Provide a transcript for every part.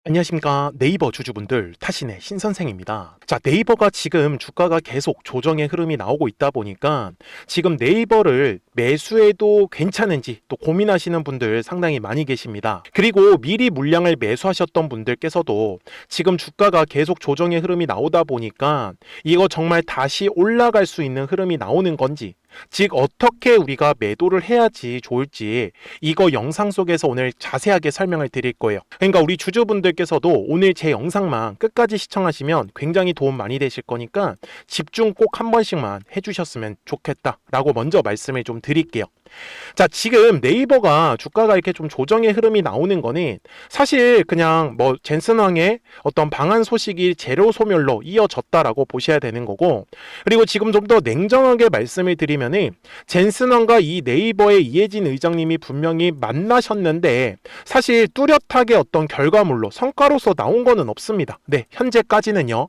안녕하십니까. 네이버 주주분들, 타신의 신선생입니다. 자, 네이버가 지금 주가가 계속 조정의 흐름이 나오고 있다 보니까 지금 네이버를 매수해도 괜찮은지 또 고민하시는 분들 상당히 많이 계십니다. 그리고 미리 물량을 매수하셨던 분들께서도 지금 주가가 계속 조정의 흐름이 나오다 보니까 이거 정말 다시 올라갈 수 있는 흐름이 나오는 건지, 즉 어떻게 우리가 매도를 해야지 좋을지 이거 영상 속에서 오늘 자세하게 설명을 드릴 거예요. 그러니까 우리 주주분들께서도 오늘 제 영상만 끝까지 시청하시면 굉장히 도움 많이 되실 거니까 집중 꼭 한 번씩만 해주셨으면 좋겠다라고 먼저 말씀을 좀 드릴게요. 자, 지금 네이버가 주가가 이렇게 좀 조정의 흐름이 나오는 거는 사실 그냥 뭐 젠슨왕의 어떤 방한 소식이 재료 소멸로 이어졌다라고 보셔야 되는 거고, 그리고 지금 좀 더 냉정하게 말씀을 드리면은 젠슨왕과 이 네이버의 이해진 의장님이 분명히 만나셨는데 사실 뚜렷하게 어떤 결과물로 성과로서 나온 거는 없습니다. 네, 현재까지는요.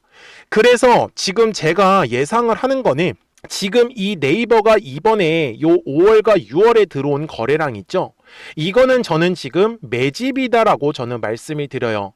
그래서 지금 제가 예상을 하는 거는 지금 이 네이버가 이번에 요 5월과 6월에 들어온 거래량 있죠? 이거는 저는 지금 매집이다라고 저는 말씀을 드려요.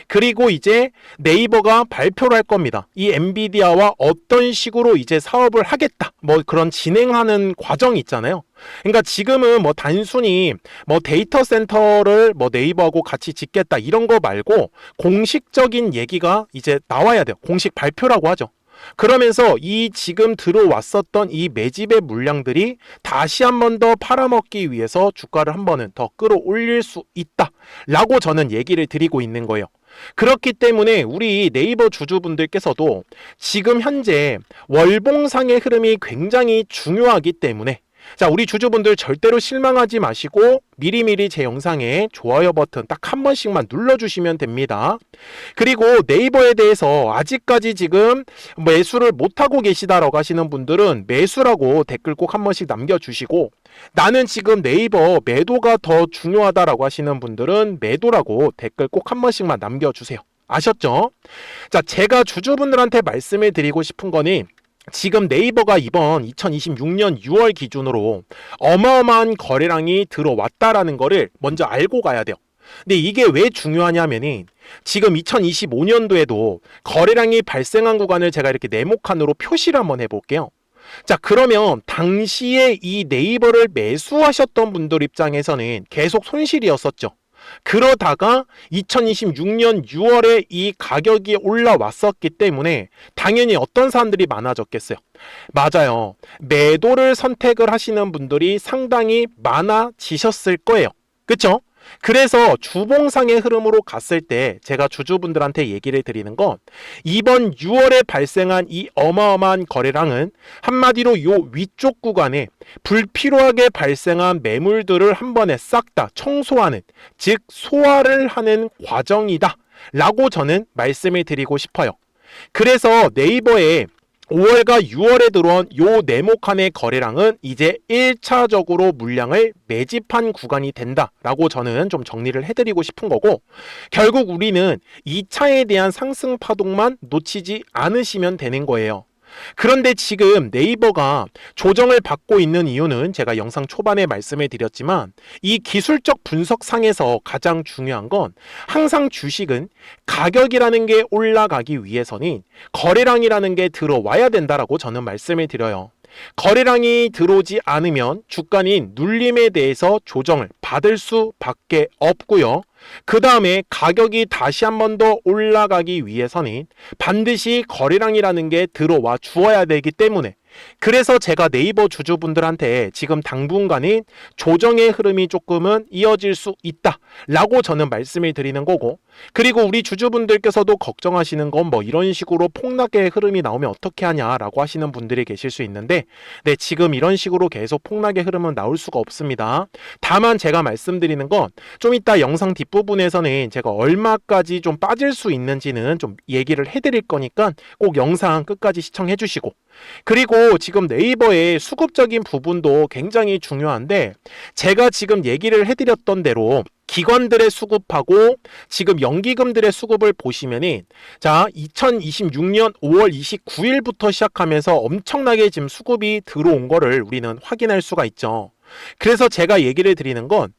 그리고 이제 네이버가 발표를 할 겁니다. 이 엔비디아와 어떤 식으로 이제 사업을 하겠다, 뭐 그런 진행하는 과정이 있잖아요. 그러니까 지금은 뭐 단순히 뭐 데이터 센터를 뭐 네이버하고 같이 짓겠다 이런 거 말고 공식적인 얘기가 이제 나와야 돼요. 공식 발표라고 하죠. 그러면서 이 지금 들어왔었던 이 매집의 물량들이 다시 한 번 더 팔아먹기 위해서 주가를 한 번은 더 끌어올릴 수 있다라고 저는 얘기를 드리고 있는 거예요. 그렇기 때문에 우리 네이버 주주분들께서도 지금 현재 월봉상의 흐름이 굉장히 중요하기 때문에, 자, 우리 주주분들 절대로 실망하지 마시고 미리미리 제 영상에 좋아요 버튼 딱 한 번씩만 눌러주시면 됩니다. 그리고 네이버에 대해서 아직까지 지금 매수를 못하고 계시다라고 하시는 분들은 매수라고 댓글 꼭 한 번씩 남겨주시고, 나는 지금 네이버 매도가 더 중요하다라고 하시는 분들은 매도라고 댓글 꼭 한 번씩만 남겨주세요. 아셨죠? 자, 제가 주주분들한테 말씀을 드리고 싶은 거는 지금 네이버가 이번 2026년 6월 기준으로 어마어마한 거래량이 들어왔다라는 거를 먼저 알고 가야 돼요. 근데 이게 왜 중요하냐면은 지금 2025년도에도 거래량이 발생한 구간을 제가 이렇게 네모칸으로 표시를 한번 해볼게요. 자, 그러면 당시에 이 네이버를 매수하셨던 분들 입장에서는 계속 손실이었었죠. 그러다가 2026년 6월에 이 가격이 올라왔었기 때문에 당연히 어떤 사람들이 많아졌겠어요. 맞아요. 매도를 선택을 하시는 분들이 상당히 많아지셨을 거예요. 그쵸? 그래서 주봉상의 흐름으로 갔을 때 제가 주주분들한테 얘기를 드리는 건 이번 6월에 발생한 이 어마어마한 거래량은 한마디로 요 위쪽 구간에 불필요하게 발생한 매물들을 한 번에 싹 다 청소하는, 즉 소화를 하는 과정이다 라고 저는 말씀을 드리고 싶어요. 그래서 네이버에 5월과 6월에 들어온 요 네모칸의 거래량은 이제 1차적으로 물량을 매집한 구간이 된다라고 저는 좀 정리를 해드리고 싶은 거고, 결국 우리는 2차에 대한 상승 파동만 놓치지 않으시면 되는 거예요. 그런데 지금 네이버가 조정을 받고 있는 이유는 제가 영상 초반에 말씀을 드렸지만 이 기술적 분석상에서 가장 중요한 건 항상 주식은 가격이라는 게 올라가기 위해서는 거래량이라는 게 들어와야 된다라고 저는 말씀을 드려요. 거래량이 들어오지 않으면 주가는 눌림에 대해서 조정을 받을 수밖에 없고요. 그 다음에 가격이 다시 한 번 더 올라가기 위해서는 반드시 거래량이라는 게 들어와 주어야 되기 때문에, 그래서 제가 네이버 주주분들한테 지금 당분간은 조정의 흐름이 조금은 이어질 수 있다 라고 저는 말씀을 드리는 거고, 그리고 우리 주주분들께서도 걱정하시는 건 뭐 이런 식으로 폭락의 흐름이 나오면 어떻게 하냐라고 하시는 분들이 계실 수 있는데, 네, 지금 이런 식으로 계속 폭락의 흐름은 나올 수가 없습니다. 다만 제가 말씀드리는 건 좀 이따 영상 뒷부분에서는 제가 얼마까지 좀 빠질 수 있는지는 좀 얘기를 해드릴 거니까 꼭 영상 끝까지 시청해 주시고, 그리고 지금 네이버의 수급적인 부분도 굉장히 중요한데 제가 지금 얘기를 해드렸던 대로 기관들의 수급하고 지금 연기금들의 수급을 보시면은, 자, 2026년 5월 29일부터 시작하면서 엄청나게 지금 수급이 들어온 거를 우리는 확인할 수가 있죠. 그래서 제가 얘기를 드리는 건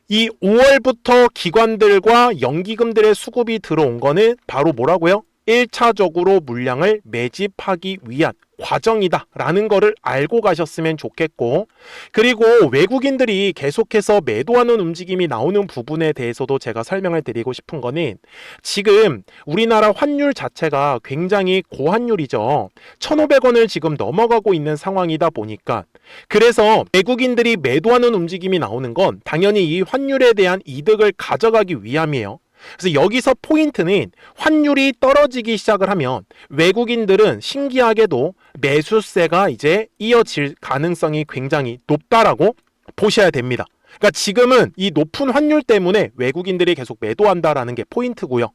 이 5월부터 기관들과 연기금들의 수급이 들어온 거는 바로 뭐라고요? 1차적으로 물량을 매집하기 위한 과정이다 라는 거를 알고 가셨으면 좋겠고, 그리고 외국인들이 계속해서 매도하는 움직임이 나오는 부분에 대해서도 제가 설명을 드리고 싶은 거는, 지금 우리나라 환율 자체가 굉장히 고환율이죠. 1,500원을 지금 넘어가고 있는 상황이다 보니까, 그래서 외국인들이 매도하는 움직임이 나오는 건 당연히 이 환율에 대한 이득을 가져가기 위함이에요. 그래서 여기서 포인트는, 환율이 떨어지기 시작을 하면 외국인들은 신기하게도 매수세가 이제 이어질 가능성이 굉장히 높다라고 보셔야 됩니다. 그러니까 지금은 이 높은 환율 때문에 외국인들이 계속 매도한다라는 게 포인트고요.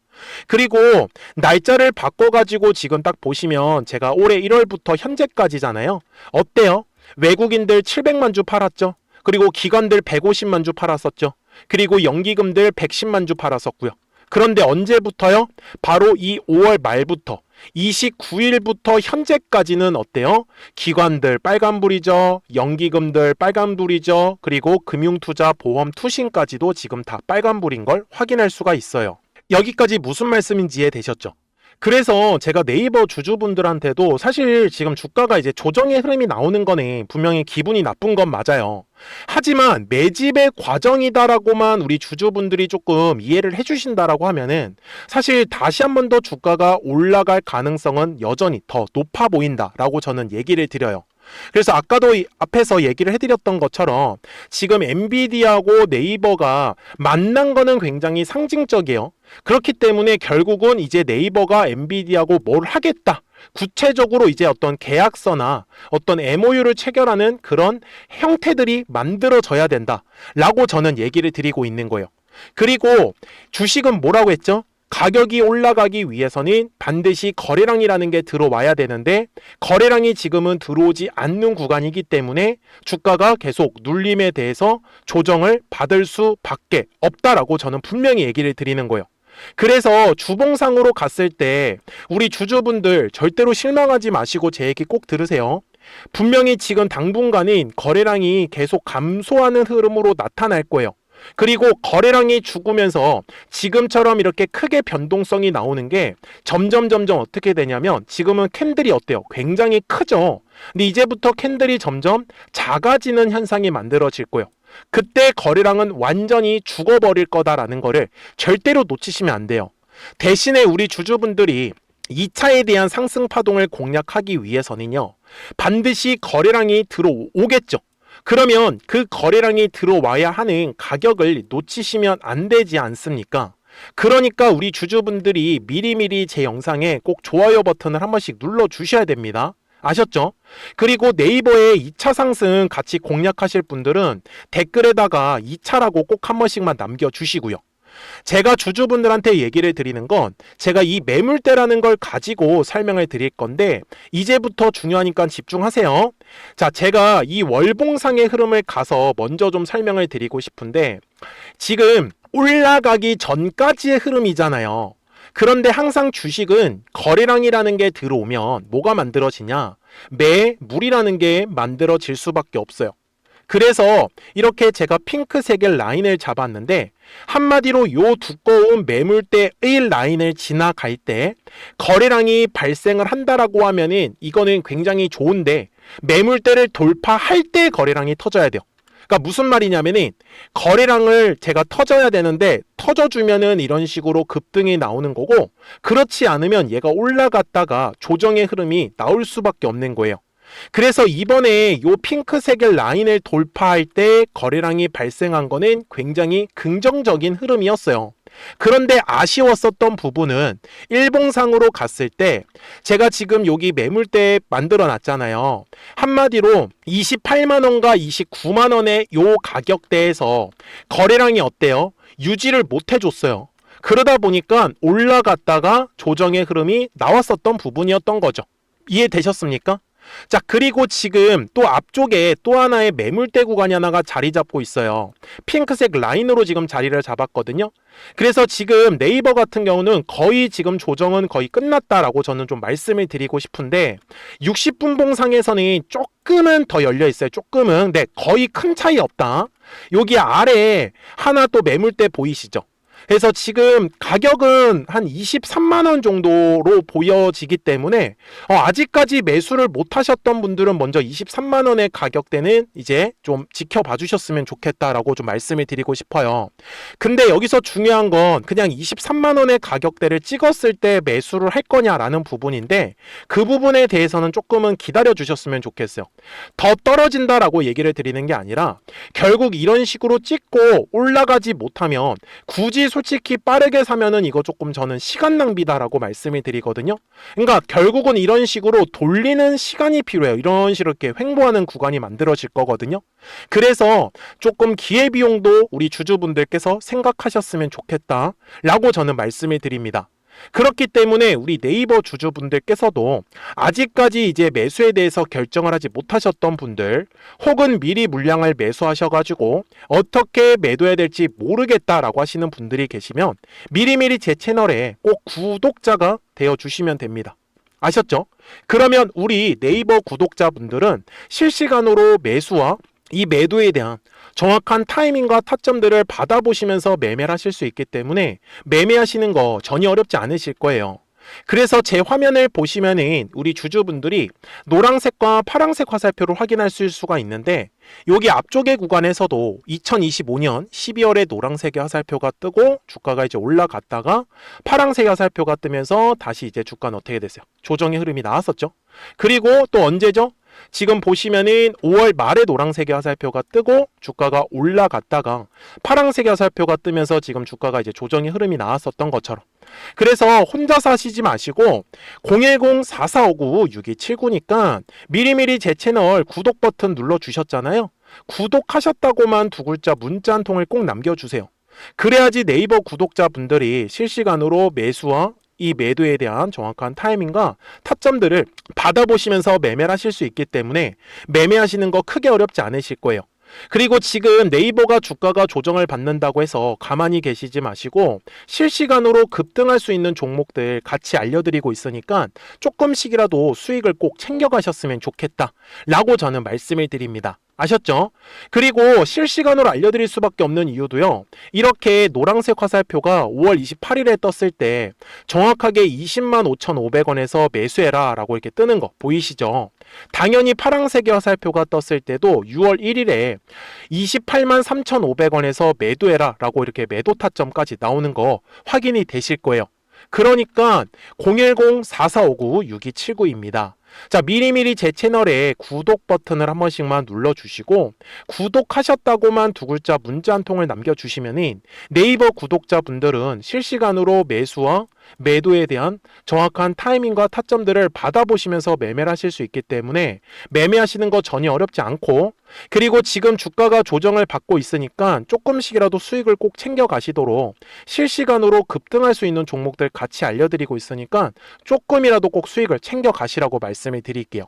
그리고 날짜를 바꿔가지고 지금 딱 보시면, 제가 올해 1월부터 현재까지잖아요. 어때요? 외국인들 700만 주 팔았죠. 그리고 기관들 150만 주 팔았었죠. 그리고 연기금들 110만 주 팔았었고요. 그런데 언제부터요? 바로 이 5월 말부터 29일부터 현재까지는 어때요? 기관들 빨간불이죠. 연기금들 빨간불이죠. 그리고 금융투자 보험 투신까지도 지금 다 빨간불인 걸 확인할 수가 있어요. 여기까지 무슨 말씀인지 이해되셨죠? 그래서 제가 네이버 주주분들한테도, 사실 지금 주가가 이제 조정의 흐름이 나오는 거네, 분명히 기분이 나쁜 건 맞아요. 하지만 매집의 과정이다라고만 우리 주주분들이 조금 이해를 해주신다라고 하면은, 사실 다시 한 번 더 주가가 올라갈 가능성은 여전히 더 높아 보인다라고 저는 얘기를 드려요. 그래서 아까도 앞에서 얘기를 해드렸던 것처럼, 지금 엔비디아하고 네이버가 만난 거는 굉장히 상징적이에요. 그렇기 때문에 결국은 이제 네이버가 엔비디아하고 뭘 하겠다, 구체적으로 이제 어떤 계약서나 어떤 MOU를 체결하는 그런 형태들이 만들어져야 된다라고 저는 얘기를 드리고 있는 거예요. 그리고 주식은 뭐라고 했죠? 가격이 올라가기 위해서는 반드시 거래량이라는 게 들어와야 되는데, 거래량이 지금은 들어오지 않는 구간이기 때문에 주가가 계속 눌림에 대해서 조정을 받을 수밖에 없다라고 저는 분명히 얘기를 드리는 거예요. 그래서 주봉상으로 갔을 때 우리 주주분들 절대로 실망하지 마시고 제 얘기 꼭 들으세요. 분명히 지금 당분간은 거래량이 계속 감소하는 흐름으로 나타날 거예요. 그리고 거래량이 죽으면서 지금처럼 이렇게 크게 변동성이 나오는 게 점점 어떻게 되냐면, 지금은 캔들이 어때요? 굉장히 크죠. 근데 이제부터 캔들이 점점 작아지는 현상이 만들어질 거예요. 그때 거래량은 완전히 죽어버릴 거다라는 거를 절대로 놓치시면 안 돼요. 대신에 우리 주주분들이 2차에 대한 상승 파동을 공략하기 위해서는요, 반드시 거래량이 들어오겠죠. 그러면 그 거래량이 들어와야 하는 가격을 놓치시면 안 되지 않습니까? 그러니까 우리 주주분들이 미리미리 제 영상에 꼭 좋아요 버튼을 한 번씩 눌러 주셔야 됩니다. 아셨죠? 그리고 네이버의 2차 상승 같이 공략하실 분들은 댓글에다가 2차라고 꼭 한 번씩만 남겨주시고요. 제가 주주분들한테 얘기를 드리는 건, 제가 이 매물대라는 걸 가지고 설명을 드릴 건데, 이제부터 중요하니까 집중하세요. 자, 제가 이 월봉상의 흐름을 가서 먼저 좀 설명을 드리고 싶은데, 지금 올라가기 전까지의 흐름이잖아요. 그런데 항상 주식은 거래량이라는 게 들어오면 뭐가 만들어지냐? 매물이라는 게 만들어질 수밖에 없어요. 그래서 이렇게 제가 핑크색의 라인을 잡았는데, 한마디로 요 두꺼운 매물대의 라인을 지나갈 때 거래량이 발생을 한다라고 하면은 이거는 굉장히 좋은데, 매물대를 돌파할 때 거래량이 터져야 돼요. 그러니까 무슨 말이냐면은, 거래량을 제가 터져야 되는데 터져주면은 이런 식으로 급등이 나오는 거고, 그렇지 않으면 얘가 올라갔다가 조정의 흐름이 나올 수밖에 없는 거예요. 그래서 이번에 요 핑크색의 라인을 돌파할 때 거래량이 발생한 거는 굉장히 긍정적인 흐름이었어요. 그런데 아쉬웠었던 부분은, 일봉상으로 갔을 때 제가 지금 여기 매물대 만들어 놨잖아요. 한마디로 28만원과 29만원의 요 가격대에서 거래량이 어때요? 유지를 못 해줬어요. 그러다 보니까 올라갔다가 조정의 흐름이 나왔었던 부분이었던 거죠. 이해되셨습니까? 자, 그리고 지금 또 앞쪽에 또 하나의 매물대 구간이 하나가 자리 잡고 있어요. 핑크색 라인으로 지금 자리를 잡았거든요. 그래서 지금 네이버 같은 경우는 거의 지금 조정은 거의 끝났다라고 저는 좀 말씀을 드리고 싶은데 60분 봉상에서는 조금은 더 열려 있어요. 조금은. 네, 거의 큰 차이 없다. 여기 아래에 하나 또 매물대 보이시죠? 그래서 지금 가격은 한 23만 원 정도로 보여지기 때문에 아직까지 매수를 못 하셨던 분들은 먼저 23만 원의 가격대는 이제 좀 지켜봐 주셨으면 좋겠다라고 좀 말씀을 드리고 싶어요. 근데 여기서 중요한 건 그냥 23만 원의 가격대를 찍었을 때 매수를 할 거냐라는 부분인데 그 부분에 대해서는 조금은 기다려 주셨으면 좋겠어요. 더 떨어진다라고 얘기를 드리는 게 아니라 결국 이런 식으로 찍고 올라가지 못하면 굳이 솔직히 빠르게 사면은 이거 조금 저는 시간 낭비다라고 말씀을 드리거든요. 그러니까 결국은 이런 식으로 돌리는 시간이 필요해요. 이런 식으로 이렇게 횡보하는 구간이 만들어질 거거든요. 그래서 조금 기회비용도 우리 주주분들께서 생각하셨으면 좋겠다라고 저는 말씀을 드립니다. 그렇기 때문에 우리 네이버 주주분들께서도 아직까지 이제 매수에 대해서 결정을 하지 못하셨던 분들 혹은 미리 물량을 매수하셔가지고 어떻게 매도해야 될지 모르겠다라고 하시는 분들이 계시면 미리미리 제 채널에 꼭 구독자가 되어 주시면 됩니다. 아셨죠? 그러면 우리 네이버 구독자분들은 실시간으로 매수와 이 매도에 대한 정확한 타이밍과 타점들을 받아보시면서 매매를 하실 수 있기 때문에 매매하시는 거 전혀 어렵지 않으실 거예요. 그래서 제 화면을 보시면은 우리 주주분들이 노란색과 파란색 화살표를 확인할 수가 있는데 여기 앞쪽의 구간에서도 2025년 12월에 노란색의 화살표가 뜨고 주가가 이제 올라갔다가 파란색 화살표가 뜨면서 다시 이제 주가는 어떻게 됐어요? 조정의 흐름이 나왔었죠. 그리고 또 언제죠? 지금 보시면은 5월 말에 노란색의 화살표가 뜨고 주가가 올라갔다가 파란색의 화살표가 뜨면서 지금 주가가 이제 조정의 흐름이 나왔었던 것처럼 그래서 혼자 사시지 마시고 010-4459-6279니까 미리미리 제 채널 구독 버튼 눌러주셨잖아요. 구독하셨다고만 두 글자 문자 한 통을 꼭 남겨주세요. 그래야지 네이버 구독자분들이 실시간으로 매수와 이 매도에 대한 정확한 타이밍과 타점들을 받아보시면서 매매를 하실 수 있기 때문에 매매하시는 거 크게 어렵지 않으실 거예요. 그리고 지금 네이버가 주가가 조정을 받는다고 해서 가만히 계시지 마시고 실시간으로 급등할 수 있는 종목들 같이 알려드리고 있으니까 조금씩이라도 수익을 꼭 챙겨가셨으면 좋겠다 라고 저는 말씀을 드립니다. 아셨죠? 그리고 실시간으로 알려드릴 수밖에 없는 이유도요. 이렇게 노란색 화살표가 5월 28일에 떴을 때 정확하게 20만 5,500원에서 매수해라 라고 이렇게 뜨는 거 보이시죠? 당연히 파란색의 화살표가 떴을 때도 6월 1일에 28만 3,500원에서 매도해라 라고 이렇게 매도 타점까지 나오는 거 확인이 되실 거예요. 그러니까 010-4459-6279입니다. 자, 미리미리 제 채널에 구독 버튼을 한 번씩만 눌러주시고 구독하셨다고만 두 글자 문자 한 통을 남겨주시면 네이버 구독자분들은 실시간으로 매수와 매도에 대한 정확한 타이밍과 타점들을 받아보시면서 매매를 하실 수 있기 때문에 매매하시는 거 전혀 어렵지 않고 그리고 지금 주가가 조정을 받고 있으니까 조금씩이라도 수익을 꼭 챙겨 가시도록 실시간으로 급등할 수 있는 종목들 같이 알려드리고 있으니까 조금이라도 꼭 수익을 챙겨 가시라고 말씀을 드릴게요.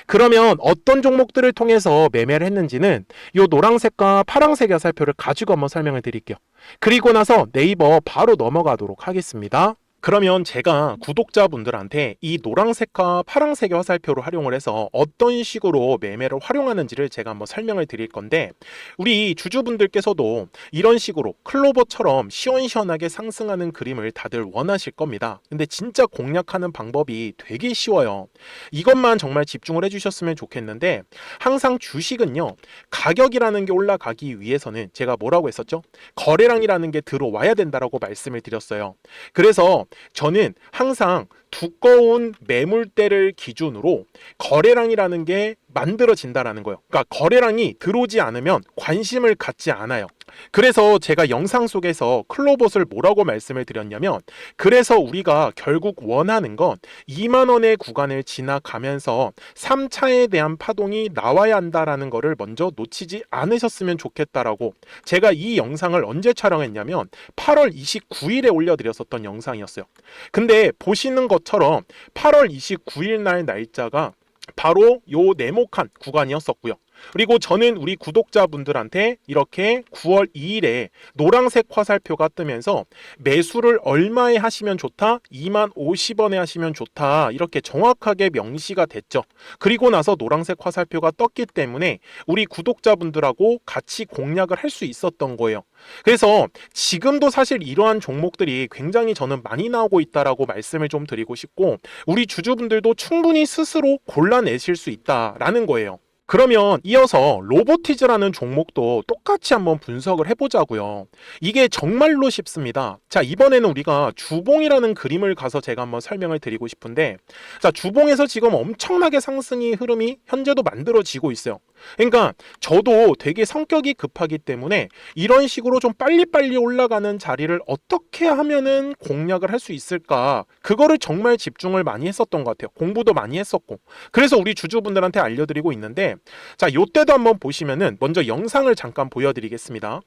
그러면 어떤 종목들을 통해서 매매를 했는지는 이 노란색과 파란색의 화살표를 가지고 한번 설명을 드릴게요. 그리고 나서 네이버 바로 넘어가도록 하겠습니다. 그러면 제가 구독자분들한테 이 노란색과 파란색의 화살표를 활용을 해서 어떤 식으로 매매를 활용하는지를 제가 한번 설명을 드릴 건데 우리 주주분들께서도 이런 식으로 클로버처럼 시원시원하게 상승하는 그림을 다들 원하실 겁니다. 근데 진짜 공략하는 방법이 되게 쉬워요. 이것만 정말 집중을 해주셨으면 좋겠는데 항상 주식은요 가격이라는 게 올라가기 위해서는 제가 뭐라고 했었죠? 거래량이라는 게 들어와야 된다라고 말씀을 드렸어요. 그래서 저는 항상 두꺼운 매물대를 기준으로 거래량이라는 게 만들어진다라는 거예요. 그러니까 거래량이 들어오지 않으면 관심을 갖지 않아요. 그래서 제가 영상 속에서 클로봇을 뭐라고 말씀을 드렸냐면 그래서 우리가 결국 원하는 건 2만 원의 구간을 지나가면서 3차에 대한 파동이 나와야 한다라는 거를 먼저 놓치지 않으셨으면 좋겠다라고 제가 이 영상을 언제 촬영했냐면 8월 29일에 올려드렸었던 영상이었어요. 근데 보시는 것처럼 8월 29일 날 날짜가 바로 요 네모칸 구간이었었고요. 그리고 저는 우리 구독자분들한테 이렇게 9월 2일에 노란색 화살표가 뜨면서 매수를 얼마에 하시면 좋다? 2만 50원에 하시면 좋다. 이렇게 정확하게 명시가 됐죠. 그리고 나서 노란색 화살표가 떴기 때문에 우리 구독자분들하고 같이 공략을 할 수 있었던 거예요. 그래서 지금도 사실 이러한 종목들이 굉장히 저는 많이 나오고 있다라고 말씀을 좀 드리고 싶고, 우리 주주분들도 충분히 스스로 골라내실 수 있다라는 거예요. 그러면 이어서 로보티즈라는 종목도 똑같이 한번 분석을 해보자고요. 이게 정말로 쉽습니다. 자, 이번에는 우리가 주봉이라는 그림을 가서 제가 한번 설명을 드리고 싶은데, 자, 주봉에서 지금 엄청나게 상승의 흐름이 현재도 만들어지고 있어요. 그러니까 저도 되게 성격이 급하기 때문에 이런 식으로 좀 빨리빨리 올라가는 자리를 어떻게 하면은 공략을 할 수 있을까, 그거를 정말 집중을 많이 했었던 것 같아요. 공부도 많이 했었고. 그래서 우리 주주분들한테 알려드리고 있는데, 자, 요때도 한번 보시면은 먼저 영상을 잠깐 보여드리겠습니다.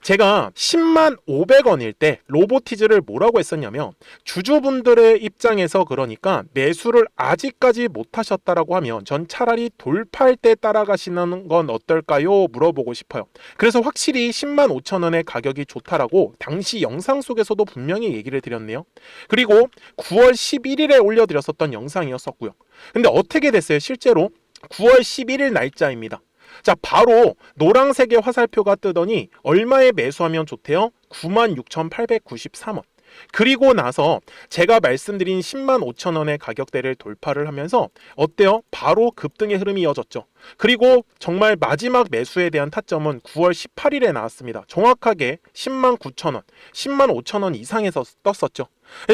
제가 10만 500원일 때 로보티즈를 뭐라고 했었냐면, 주주분들의 입장에서 그러니까 매수를 아직까지 못 하셨다라고 하면 전 차라리 돌파할 때 따라가시는 건 어떨까요? 물어보고 싶어요. 그래서 확실히 10만 5천 원의 가격이 좋다라고 당시 영상 속에서도 분명히 얘기를 드렸네요. 그리고 9월 11일에 올려드렸었던 영상이었었고요. 근데 어떻게 됐어요? 실제로 9월 11일 날짜입니다. 자, 바로 노란색의 화살표가 뜨더니 얼마에 매수하면 좋대요? 96,893원. 그리고 나서 제가 말씀드린 10만 5천 원의 가격대를 돌파를 하면서 어때요? 바로 급등의 흐름이 이어졌죠. 그리고 정말 마지막 매수에 대한 타점은 9월 18일에 나왔습니다. 정확하게 10만 9천 원, 10만 5천 원 이상에서 떴었죠.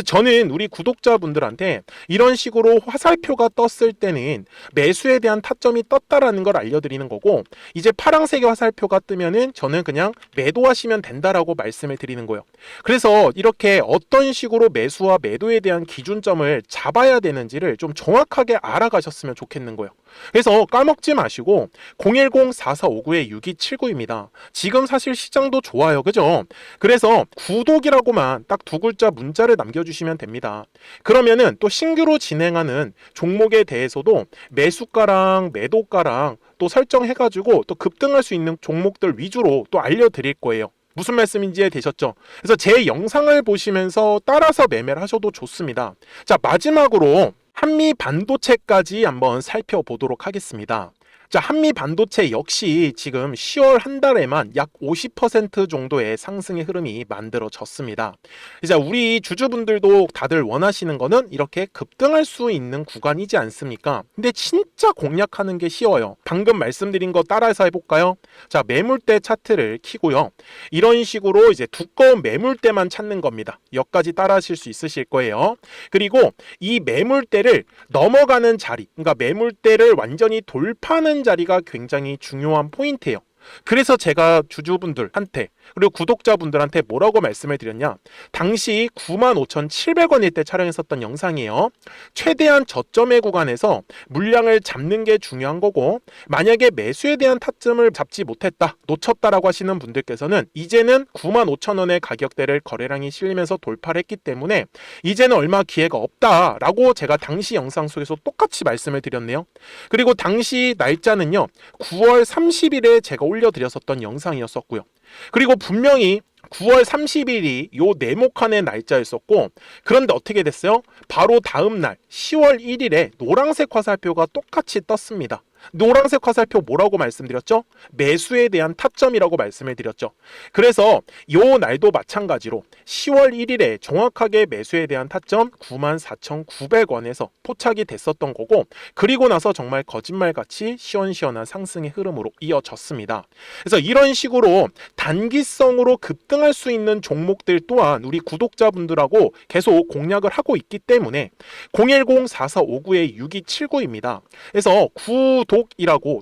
저는 우리 구독자분들한테 이런 식으로 화살표가 떴을 때는 매수에 대한 타점이 떴다라는 걸 알려드리는 거고, 이제 파란색의 화살표가 뜨면은 저는 그냥 매도하시면 된다라고 말씀을 드리는 거예요. 그래서 이렇게 어떤 식으로 매수와 매도에 대한 기준점을 잡아야 되는지를 좀 정확하게 알아가셨으면 좋겠는 거예요. 그래서 까먹지 마시고 010-4459-6279입니다. 지금 사실 시장도 좋아요. 그죠? 그래서 구독이라고만 딱 두 글자 문자를 남겨주시면 됩니다. 그러면은 또 신규로 진행하는 종목에 대해서도 매수가랑 매도가랑 또 설정해가지고 또 급등할 수 있는 종목들 위주로 또 알려드릴 거예요. 무슨 말씀인지 이해되셨죠? 그래서 제 영상을 보시면서 따라서 매매를 하셔도 좋습니다. 자, 마지막으로 한미 반도체까지 한번 살펴보도록 하겠습니다. 자, 한미 반도체 역시 지금 10월 한 달에만 약 50% 정도의 상승의 흐름이 만들어졌습니다. 이제 우리 주주분들도 다들 원하시는 거는 이렇게 급등할 수 있는 구간이지 않습니까? 근데 진짜 공략하는 게 쉬워요. 방금 말씀드린 거 따라해서 해볼까요? 자, 매물대 차트를 키고요. 이런 식으로 이제 두꺼운 매물대만 찾는 겁니다. 여기까지 따라하실 수 있으실 거예요. 그리고 이 매물대를 넘어가는 자리, 그러니까 매물대를 완전히 돌파하는 자리가 굉장히 중요한 포인트예요. 그래서 제가 주주분들한테 그리고 구독자분들한테 뭐라고 말씀을 드렸냐, 당시 95,700원일 때 촬영했었던 영상이에요. 최대한 저점의 구간에서 물량을 잡는 게 중요한 거고, 만약에 매수에 대한 타점을 잡지 못했다, 놓쳤다라고 하시는 분들께서는 이제는 95,000원의 가격대를 거래량이 실리면서 돌파를 했기 때문에 이제는 얼마 기회가 없다라고 제가 당시 영상 속에서 똑같이 말씀을 드렸네요. 그리고 당시 날짜는요, 9월 30일에 제가 올려드렸었던 영상이었었고요. 그리고 분명히 9월 30일이 요 네모칸의 날짜였었고, 그런데 어떻게 됐어요? 바로 다음 날 10월 1일에 노란색 화살표가 똑같이 떴습니다. 노란색 화살표 뭐라고 말씀드렸죠? 매수에 대한 타점이라고 말씀을 드렸죠. 그래서 요 날도 마찬가지로 10월 1일에 정확하게 매수에 대한 타점 94,900원에서 포착이 됐었던 거고, 그리고 나서 정말 거짓말같이 시원시원한 상승의 흐름으로 이어졌습니다. 그래서 이런 식으로 단기성으로 급등할 수 있는 종목들 또한 우리 구독자분들하고 계속 공략을 하고 있기 때문에 010-4459-6279입니다. 그래서 구독이라고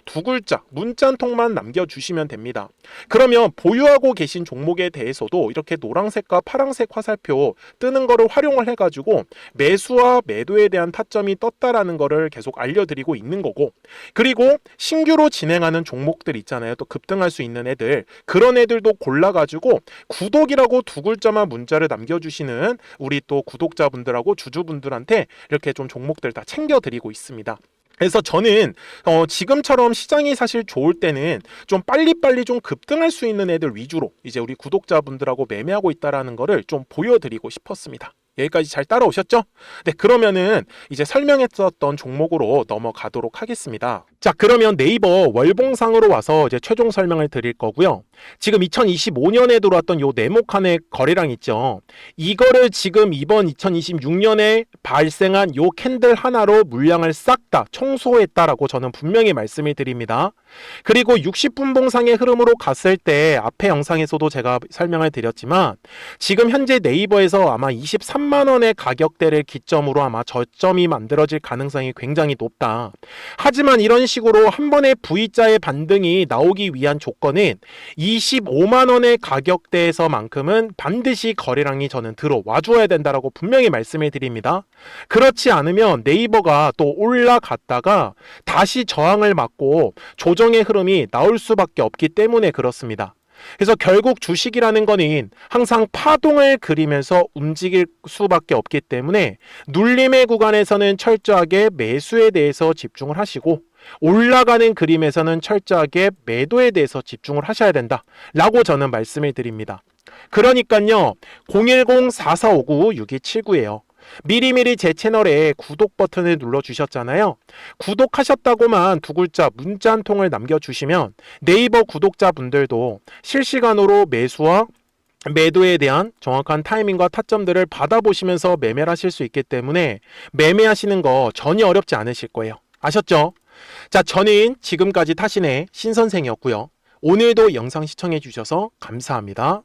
두 글자 문자 한 통만 남겨주시면 됩니다. 그러면 보유하고 계신 종목에 대해서도 이렇게 노란색과 파란색 화살표 뜨는 거를 활용을 해가지고 매수와 매도에 대한 타점이 떴다라는 거를 계속 알려드리고 있는 거고, 그리고 신규로 진행하는 종목들 있잖아요. 또 급등할 수 있는 애들, 그런 애들도 골라가지고 구독이라고 두 글자만 문자를 남겨주시는 우리 또 구독자분들하고 주주분들한테 이렇게 좀 종목들 다 챙겨드리고 있습니다. 그래서 저는 지금처럼 시장이 사실 좋을 때는 좀 빨리빨리 좀 급등할 수 있는 애들 위주로 이제 우리 구독자분들하고 매매하고 있다라는 거를 좀 보여드리고 싶었습니다. 여기까지 잘 따라오셨죠? 네, 그러면은 이제 설명했었던 종목으로 넘어가도록 하겠습니다. 자, 그러면 네이버 월봉상으로 와서 이제 최종 설명을 드릴 거고요. 지금 2025년에 들어왔던 요 네모칸의 거래량 있죠. 이거를 지금 이번 2026년에 발생한 요 캔들 하나로 물량을 싹 다 청소했다라고 저는 분명히 말씀을 드립니다. 그리고 60분 봉상의 흐름으로 갔을 때 앞에 영상에서도 제가 설명을 드렸지만 지금 현재 네이버에서 아마 23만 원의 가격대를 기점으로 아마 저점이 만들어질 가능성이 굉장히 높다. 하지만 이런 식으로 한 번의 V자의 반등이 나오기 위한 조건은 25만 원의 가격대에서만큼은 반드시 거래량이 저는 들어와 줘야 된다라고 분명히 말씀을 드립니다. 그렇지 않으면 네이버가 또 올라갔다가 다시 저항을 맞고 조정의 흐름이 나올 수밖에 없기 때문에 그렇습니다. 그래서 결국 주식이라는 거는 항상 파동을 그리면서 움직일 수밖에 없기 때문에 눌림의 구간에서는 철저하게 매수에 대해서 집중을 하시고 올라가는 그림에서는 철저하게 매도에 대해서 집중을 하셔야 된다라고 저는 말씀을 드립니다. 그러니까요, 010-4459-6279예요. 미리미리 제 채널에 구독 버튼을 눌러주셨잖아요. 구독하셨다고만 두 글자 문자 한 통을 남겨주시면 네이버 구독자분들도 실시간으로 매수와 매도에 대한 정확한 타이밍과 타점들을 받아보시면서 매매를 하실 수 있기 때문에 매매하시는 거 전혀 어렵지 않으실 거예요. 아셨죠? 자, 저는 지금까지 타신의 신선생이었고요. 오늘도 영상 시청해 주셔서 감사합니다.